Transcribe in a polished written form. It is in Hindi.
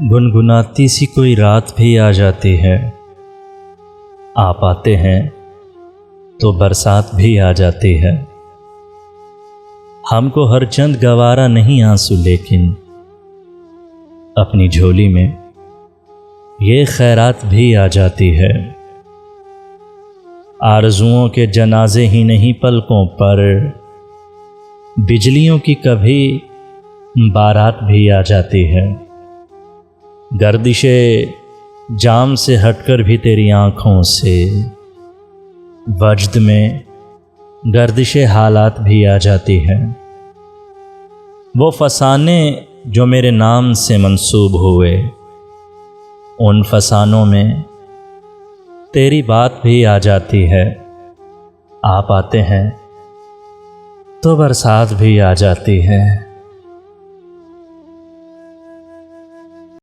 गुनगुनाती सी कोई रात भी आ जाती है। आप आते हैं तो बरसात भी आ जाती है। हमको हर चंद गवारा नहीं आंसू, लेकिन अपनी झोली में ये खैरात भी आ जाती है। आरज़ुओं के जनाजे ही नहीं, पलकों पर बिजलियों की कभी बारात भी आ जाती है। गर्दिशे जाम से हटकर भी तेरी आँखों से वजद में गर्दिशे हालात भी आ जाती है। वो फसाने जो मेरे नाम से मंसूब हुए, उन फसानों में तेरी बात भी आ जाती है। आप आते हैं तो बरसात भी आ जाती है।